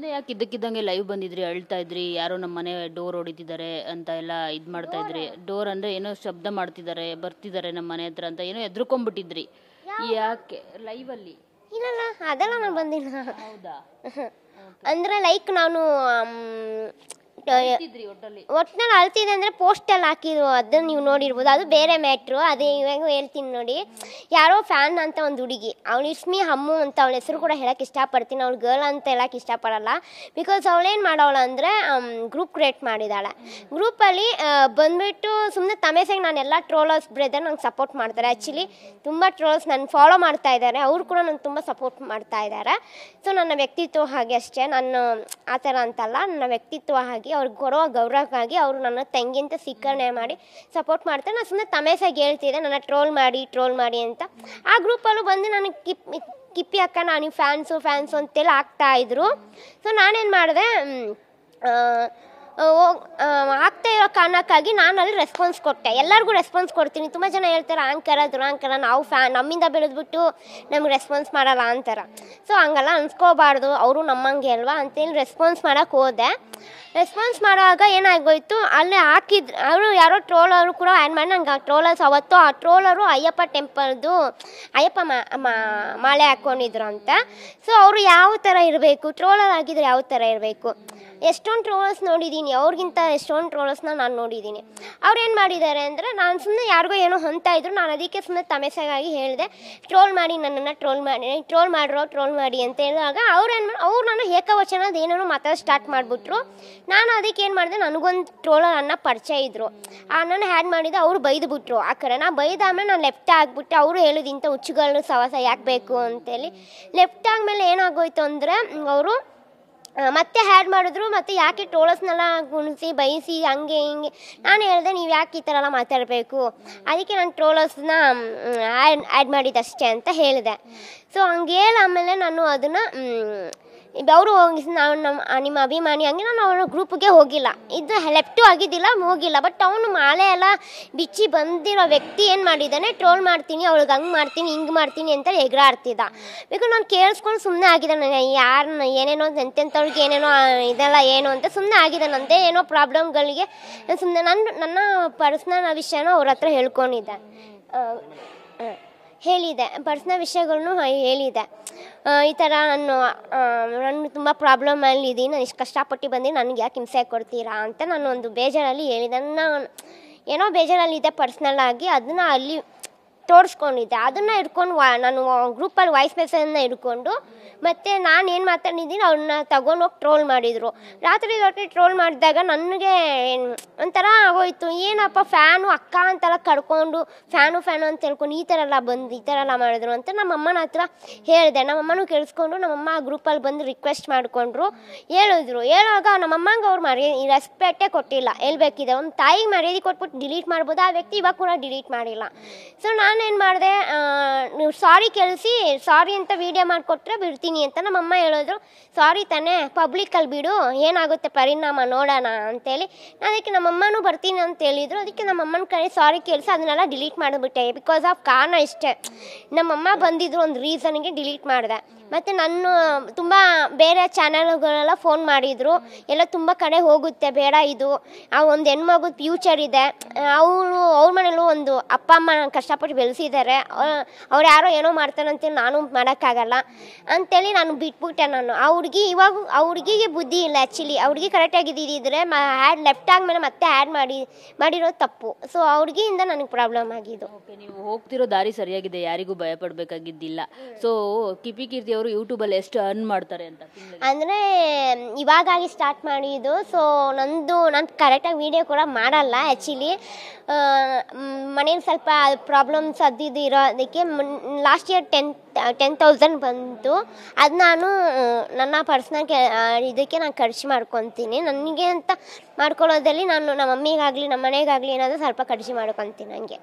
ಮುಂದೆ ಯಾಕೆ ಇದ್ದಕ್ಕಿದ್ದಂಗೆ ಲೈವ್ ಬಂದಿದ್ರಿ, ಅಳ್ತಾ ಇದ್ರಿ, ಯಾರೋ ನಮ್ಮ ಮನೆ ಡೋರ್ ಹೊಡಿತಿದ್ದಾರೆ ಅಂತ ಎಲ್ಲ ಇದು ಮಾಡ್ತಾ ಇದ್ರಿ. ಡೋರ್ ಅಂದರೆ ಏನೋ ಶಬ್ದ ಮಾಡ್ತಿದ್ದಾರೆ, ಬರ್ತಿದ್ದಾರೆ ನಮ್ಮ ಮನೆ ಹತ್ರ ಅಂತ ಏನೋ ಹೆದ್ರುಕೊಂಡ್ಬಿಟ್ಟಿದ್ರಿ. ಯಾಕೆ ಲೈವಲ್ಲಿ? ಇಲ್ಲ ಅದೆಲ್ಲ ನಾನು ಬಂದಿಲ್ಲ. ಹೌದಾ? ಅಂದರೆ ಲೈಕ್ ನಾನು ಒಟ್ಟಿನಲ್ಲಿ ಅಳ್ತಿದೆ ಅಂದರೆ ಪೋಸ್ಟಲ್ಲಿ ಹಾಕಿದ್ರು, ಅದನ್ನು ನೀವು ನೋಡಿರ್ಬೋದು. ಅದು ಬೇರೆ ಮ್ಯಾಟ್ರು. ಅದು ಇವಾಗ ಹೇಳ್ತೀನಿ ನೋಡಿ. ಯಾರೋ ಫ್ಯಾನ್ ಅಂತ ಒಂದು ಹುಡುಗಿ, ಅವಳು ಇಸ್ಮಿ ಹಮ್ಮು ಅಂತ ಅವಳ ಹೆಸರು ಕೂಡ ಹೇಳೋಕ್ಕೆ ಇಷ್ಟಪಡ್ತೀನಿ. ಅವಳು ಗರ್ಲ್ ಅಂತ ಹೇಳೋಕ್ಕೆ ಇಷ್ಟಪಡಲ್ಲ. ಬಿಕಾಸ್ ಅವಳೇನು ಮಾಡೋಳು ಅಂದರೆ ಗ್ರೂಪ್ ಕ್ರಿಯೇಟ್ ಮಾಡಿದ್ದಾಳೆ. ಗ್ರೂಪಲ್ಲಿ ಬಂದುಬಿಟ್ಟು ಸುಮ್ಮನೆ ತಮೇಸೆಗೆ ನಾನೆಲ್ಲ ಟ್ರೋಲರ್ಸ್ ಬ್ರದರ್ ನಂಗೆ ಸಪೋರ್ಟ್ ಮಾಡ್ತಾರೆ. ಆ್ಯಕ್ಚುಲಿ ತುಂಬ ಟ್ರೋಲ್ಸ್ ನನ್ನ ಫಾಲೋ ಮಾಡ್ತಾ ಇದ್ದಾರೆ. ಅವರು ಕೂಡ ನಂಗೆ ತುಂಬ ಸಪೋರ್ಟ್ ಮಾಡ್ತಾ ಇದ್ದಾರೆ. ಸೊ ನನ್ನ ವ್ಯಕ್ತಿತ್ವ ಹಾಗೆ ಅಷ್ಟೇ, ನಾನು ಆ ಥರ ಅಂತಲ್ಲ, ನನ್ನ ವ್ಯಕ್ತಿತ್ವ ಹಾಗೆ ಅವ್ರಿಗೆ ಕೊಡೋ ಗೌರವಕ್ಕಾಗಿ ಅವರು ನನ್ನ ತಂಗಿಂತ ಸ್ವೀಕರಣೆ ಮಾಡಿ ಸಪೋರ್ಟ್ ಮಾಡ್ತಾರೆ. ನಾನು ಸುಮ್ಮನೆ ತಮೇಸಾಗಿ ಹೇಳ್ತಿದ್ದೆ ನನ್ನ ಟ್ರೋಲ್ ಮಾಡಿ ಅಂತ. ಆ ಗ್ರೂಪಲ್ಲೂ ಬಂದು ನನಗೆ ಕಿಪ್ಪಿ ಅಕ್ಕ ನಾನು ಫ್ಯಾನ್ಸು ಅಂತೆಲ್ಲ ಆಗ್ತಾಯಿದ್ರು. ಸೊ ನಾನೇನು ಮಾಡಿದೆ, ಆಗ್ತಾ ಇರೋ ಕಾರಣಕ್ಕಾಗಿ ನಾನು ಅಲ್ಲಿ ರೆಸ್ಪಾನ್ಸ್ ಕೊಟ್ಟೆ. ಎಲ್ಲರಿಗೂ ರೆಸ್ಪಾನ್ಸ್ ಕೊಡ್ತೀನಿ. ತುಂಬ ಜನ ಹೇಳ್ತಾರೆ ಆಂಕರ ದುರಾಂಕರ, ನಾವು ನಮ್ಮಿಂದ ಬೆಳೆದ್ಬಿಟ್ಟು ನಮ್ಗೆ ರೆಸ್ಪಾನ್ಸ್ ಮಾಡಲ್ಲ ಅಂತಾರೆ. ಸೊ ಹಂಗೆಲ್ಲ ಅನ್ಸ್ಕೋಬಾರ್ದು, ಅವರು ನಮ್ಮಂಗೆ ಅಲ್ವಾ ಅಂತೇಳಿ ರೆಸ್ಪಾನ್ಸ್ ಮಾಡೋಕ್ಕೆ ಹೋದೆ. ರೆಸ್ಪಾನ್ಸ್ ಮಾಡುವಾಗ ಏನಾಗೋಯ್ತು, ಅಲ್ಲೇ ಹಾಕಿದ್ರು ಅವರು ಯಾರೋ ಟ್ರೋಲರು ಕೂಡ ಆ್ಯಡ್ ಮಾಡಿ ನಂಗೆ. ಟ್ರೋಲರ್ಸ್ ಅವತ್ತು ಆ ಟ್ರೋಲರು ಅಯ್ಯಪ್ಪ ಟೆಂಪಲ್ದು ಅಯ್ಯಪ್ಪ ಮಾಲೆ ಹಾಕ್ಕೊಂಡಿದ್ರು ಅಂತ. ಸೊ ಅವರು ಯಾವ ಥರ ಇರಬೇಕು, ಟ್ರೋಲರ್ ಆಗಿದ್ರೆ ಯಾವ ಥರ ಇರಬೇಕು. ಎಷ್ಟೊಂದು ಟ್ರೋಲರ್ಸ್ ನೋಡಿದ್ದೀನಿ, ಅವ್ರಿಗಿಂತ ಎಷ್ಟೊಂದು ಟ್ರೋಲರ್ಸ್ನ ನಾನು ನೋಡಿದ್ದೀನಿ. ಅವ್ರು ಏನು ಮಾಡಿದ್ದಾರೆ ಅಂದರೆ, ನಾನು ಸುಮ್ಮನೆ ಯಾರಿಗೋ ಏನೋ ಅಂತ ಇದ್ರು, ನಾನು ಅದಕ್ಕೆ ಸುಮ್ಮನೆ ತಮೆಸೆಗಾಗಿ ಹೇಳಿದೆ ಟ್ರೋಲ್ ಮಾಡಿ, ನನ್ನನ್ನು ಟ್ರೋಲ್ ಮಾಡಿ ಅಂತ ಹೇಳಿದಾಗ ಅವ್ರು ನಾನು ಏಕವಚನದ ಏನೇನೋ ಮಾತಾಡೋದು ಸ್ಟಾರ್ಟ್ ಮಾಡಿಬಿಟ್ರು. ನಾನು ಅದಕ್ಕೆ ಏನು ಮಾಡಿದೆ, ನನಗೊಂದು ಟ್ರೋಲರ್ ಅನ್ನ ಪರಿಚಯ ಇದ್ದರು, ಆ ಅಣ್ಣನ ಹ್ಯಾಡ್ ಮಾಡಿದೆ. ಅವರು ಬೈದುಬಿಟ್ರು. ಆ ಕಡೆ ನಾ ಬೈದಾದ್ಮೇಲೆ ನಾನು ಲೆಫ್ಟ್ ಆಗಿಬಿಟ್ಟೆ. ಅವರು ಹೇಳಿದ ಇಂಥ ಹುಚ್ಚುಗಳು ಸವಾಸ ಯಾಕೆ ಬೇಕು ಅಂತೇಳಿ. ಲೆಫ್ಟ್ ಆದಮೇಲೆ ಏನಾಗೋಯ್ತು ಅಂದರೆ, ಅವರು ಮತ್ತೆ ಹ್ಯಾಡ್ ಮಾಡಿದ್ರು. ಮತ್ತು ಯಾಕೆ ಟ್ರೋಲರ್ಸ್ನೆಲ್ಲ ಗುಣಿಸಿ ಬೈಸಿ ಹಂಗೆ ಹಿಂಗೆ. ನಾನು ಹೇಳಿದೆ ನೀವು ಯಾಕೆ ಈ ಥರ ಎಲ್ಲ ಮಾತಾಡಬೇಕು, ಅದಕ್ಕೆ ನಾನು ಟ್ರೋಲರ್ಸ್ನ ಆ್ಯಡ್ ಮಾಡಿದ್ದಷ್ಟೇ ಅಂತ ಹೇಳಿದೆ. ಸೊ ಹಂಗೆ ಹೇಳಿ ಆಮೇಲೆ ನಾನು ಅದನ್ನು ಅವರು ಹೋಗಿ ನಾವು ನಿಮ್ಮ ಅಭಿಮಾನಿ ಹಂಗೆ ನಾನು ಅವನ ಗ್ರೂಪ್ಗೆ ಹೋಗಿಲ್ಲ. ಇದು ಲೆಫ್ಟು ಆಗಿದ್ದಿಲ್ಲ, ಹೋಗಿಲ್ಲ. ಬಟ್ ಅವನು ಮಾಲೆ ಎಲ್ಲ ಬಿಚ್ಚಿ ಬಂದಿರೋ ವ್ಯಕ್ತಿ ಏನು ಮಾಡಿದ್ದಾನೆ, ಟ್ರೋಲ್ ಮಾಡ್ತೀನಿ, ಅವ್ಳಿಗೆ ಹಂಗೆ ಮಾಡ್ತೀನಿ ಹಿಂಗೆ ಮಾಡ್ತೀನಿ ಅಂತ ಎಗರಾಡ್ತಿದ್ದ. ಬಿಕಾಸ್ ನಾನು ಕೇಳಿಸ್ಕೊಂಡು ಸುಮ್ಮನೆ ಆಗಿದ್ದಾನೆ. ಯಾರನ್ನ ಏನೇನೋ ಎಂತೆಂಥವ್ರಿಗೆ ಏನೇನೋ ಇದೆಲ್ಲ ಏನು ಅಂತ ಸುಮ್ಮನೆ ಆಗಿದ್ದಾನಂತೆ. ಏನೋ ಪ್ರಾಬ್ಲಮ್ಗಳಿಗೆ ಸುಮ್ಮನೆ ನನ್ನ ಪರ್ಸ್ನಲ್ ವಿಷಯನೂ ಅವ್ರ ಹತ್ರ ಹೇಳಿದೆ. ಪರ್ಸ್ನಲ್ ವಿಷಯಗಳನ್ನು ಹೇಳಿದೆ. ಈ ಥರ ನಾನು ತುಂಬ ಪ್ರಾಬ್ಲಮಲ್ಲಿ ಇದ್ದೀನಿ, ನಾನು ಇಷ್ಟು ಕಷ್ಟಪಟ್ಟು ಬಂದು ನನಗೆ ಯಾಕೆ ಹಿಂಸೆ ಕೊಡ್ತೀರಾ ಅಂತ ನಾನು ಒಂದು ಬೇಜಾರಲ್ಲಿ ಹೇಳಿದೆ. ಏನೋ ಬೇಜಾರಲ್ಲಿದ್ದೆ ಪರ್ಸ್ನಲ್ ಆಗಿ, ಅದನ್ನು ಅಲ್ಲಿ ತೋರಿಸ್ಕೊಂಡಿದ್ದೆ. ಅದನ್ನು ಹಿಡ್ಕೊಂಡು ನಾನು ಗ್ರೂಪಲ್ಲಿ ವಾಯ್ಸ್ ಮೆಸೇಜನ್ನು ಹಿಡ್ಕೊಂಡು ಮತ್ತು ನಾನು ಏನು ಮಾತಾಡಿದ್ದೀನಿ ಅವ್ರನ್ನ ತಗೊಂಡೋಗಿ ಟ್ರೋಲ್ ಮಾಡಿದರು. ರಾತ್ರಿ ಟ್ರೋಲ್ ಮಾಡಿದಾಗ ನನಗೆ ಒಂಥರ ಆಗೋಯ್ತು. ಏನಪ್ಪ ಫ್ಯಾನು ಅಕ್ಕ ಅಂತೆಲ್ಲ ಕರ್ಕೊಂಡು ಫ್ಯಾನು ಅಂತ ಹೇಳ್ಕೊಂಡು ಈ ಥರ ಎಲ್ಲ ಬಂದು ಈ ಥರ ಎಲ್ಲ ಮಾಡಿದ್ರು ಅಂತ ನಮ್ಮಮ್ಮನ ಹತ್ರ ಹೇಳಿದೆ. ನಮ್ಮಮ್ಮನೂ ಕೇಳಿಸ್ಕೊಂಡು ನಮ್ಮಮ್ಮ ಆ ಗ್ರೂಪಲ್ಲಿ ಬಂದು ರಿಕ್ವೆಸ್ಟ್ ಮಾಡಿಕೊಂಡ್ರು, ಹೇಳುವಾಗ ನಮ್ಮಮ್ಮಂಗೆ ಅವ್ರು ರೆಸ್ಪೆಕ್ಟೇ ಕೊಟ್ಟಿಲ್ಲ. ಹೇಳ್ಬೇಕಿದೆ, ಒಂದು ತಾಯಿಗೆ ಮರ್ಯಾದೆ ಕೊಟ್ಬಿಟ್ಟು ಡಿಲೀಟ್ ಮಾಡ್ಬೋದು, ಆ ವ್ಯಕ್ತಿ ಇವಾಗ ಕೂಡ ಡಿಲೀಟ್ ಮಾಡಿಲ್ಲ. ಸೊ ನಾನೇನು ಮಾಡಿದೆ, ನೀವು ಸಾರಿ ಕೇಳಿಸಿ ಸಾರಿ ಅಂತ ವೀಡಿಯೋ ಮಾಡಿಕೊಟ್ರೆ ಬಿಡ್ತೀನಿ ಅಂತ ನಮ್ಮಮ್ಮ ಹೇಳಿದ್ರು. ಸಾರಿ ತಾನೇ, ಪಬ್ಲಿಕಲ್ಲಿ ಬಿಡು, ಏನಾಗುತ್ತೆ ಪರಿಣಾಮ ನೋಡೋಣ ಅಂತೇಳಿ. ಅದಕ್ಕೆ ನಮ್ಮಮ್ಮನೂ ಬರ್ತೀನಿ ಅಂತ ಹೇಳಿದರು. ಅದಕ್ಕೆ ನಮ್ಮಮ್ಮನ ಕಡೆ ಸಾರಿ ಕೇಳಿಸಿ ಅದನ್ನೆಲ್ಲ ಡಿಲೀಟ್ ಮಾಡಿಬಿಟ್ಟೆ. ಬಿಕಾಸ್ ಆಫ್ ಕಾರಣ ಇಷ್ಟೇ, ನಮ್ಮಮ್ಮ ಬಂದಿದ್ರು ಒಂದು ರೀಸನ್ಗೆ ಡಿಲೀಟ್ ಮಾಡಿದೆ. ಮತ್ತು ನನ್ನ ತುಂಬ ಬೇರೆ ಚಾನಲ್ಗಳೆಲ್ಲ ಫೋನ್ ಮಾಡಿದರು, ಎಲ್ಲ ತುಂಬ ಕಡೆ ಹೋಗುತ್ತೆ, ಬೇಡ ಇದು ಆ ಒಂದು ಹೆಣ್ಮಗುದ ಫ್ಯೂಚರ್ ಇದೆ, ಅವ್ರ ಮನೇಲೂ ಒಂದು ಅಪ್ಪ ಅಮ್ಮ ಕಷ್ಟಪಟ್ಟು ಬೆಳೆಸಿದ್ದಾರೆ, ಅವ್ರು ಯಾರೋ ಏನೋ ಮಾಡ್ತಾರಂತೇಳಿ ನಾನು ಮಾಡೋಕ್ಕಾಗಲ್ಲ ಅಂತೇಳಿ ನಾನು ಬಿಟ್ಬಿಟ್ಟೆ. ನಾನು ಆ ಹುಡುಗಿಗೆ ಬುದ್ಧಿ ಇಲ್ಲ. ಆ್ಯಕ್ಚುಲಿ ಆ ಹುಡುಗಿ ಕರೆಕ್ಟಾಗಿದ್ದಿದ್ರೆ ಹ್ಯಾಡ್ ಲೆಫ್ಟ್ ಆದಮೇಲೆ ಮತ್ತೆ ಹ್ಯಾಡ್ ಮಾಡಿರೋದು ತಪ್ಪು. ಸೊ ಆ ಹುಡುಗಿಯಿಂದ ನನಗೆ ಪ್ರಾಬ್ಲಮ್ ಆಗಿದ್ದು. ಓಕೆ, ನೀವು ಹೋಗ್ತಿರೋ ದಾರಿ ಸರಿಯಾಗಿದೆ, ಯಾರಿಗೂ ಭಯ ಪಡಬೇಕಾಗಿದ್ದಿಲ್ಲ. ಸೊ ಕಿಪಿ ಕೀರ್ತಿ ಅವರು ಯೂಟ್ಯೂಬಲ್ಲಿ ಎಷ್ಟು ಅರ್ನ್ ಮಾಡ್ತಾರೆ ಅಂತ ಅಂದರೆ ಇವಾಗಾಗಿ ಸ್ಟಾರ್ಟ್ ಮಾಡಿದ್ದು. ಸೊ ನಾನು ಕರೆಕ್ಟಾಗಿ ವೀಡಿಯೋ ಕೂಡ ಮಾಡಲ್ಲ. ಆ್ಯಕ್ಚುಲಿ ಮನೇಲಿ ಸ್ವಲ್ಪ ಪ್ರಾಬ್ಲಮ್ಸ್ ಅದು ಇರೋದಕ್ಕೆ ಲಾಸ್ಟ್ ಇಯರ್ 10,000 ಬಂತು. ಅದು ನಾನು ನನ್ನ ಪರ್ಸ್ನಲ್ ಇದಕ್ಕೆ ನಾನು ಖರ್ಚು ಮಾಡ್ಕೊತೀನಿ. ನನಗೆ ಅಂತ ಮಾಡ್ಕೊಳ್ಳೋದ್ರಲ್ಲಿ ನಾನು ನಮ್ಮ ಮಮ್ಮಿಗಾಗಲಿ ನಮ್ಮ ಮನೆಗಾಗಲಿ ಏನಾದರೂ ಸ್ವಲ್ಪ ಖರ್ಚು ಮಾಡ್ಕೊತೀನಿ ಹಂಗೆ.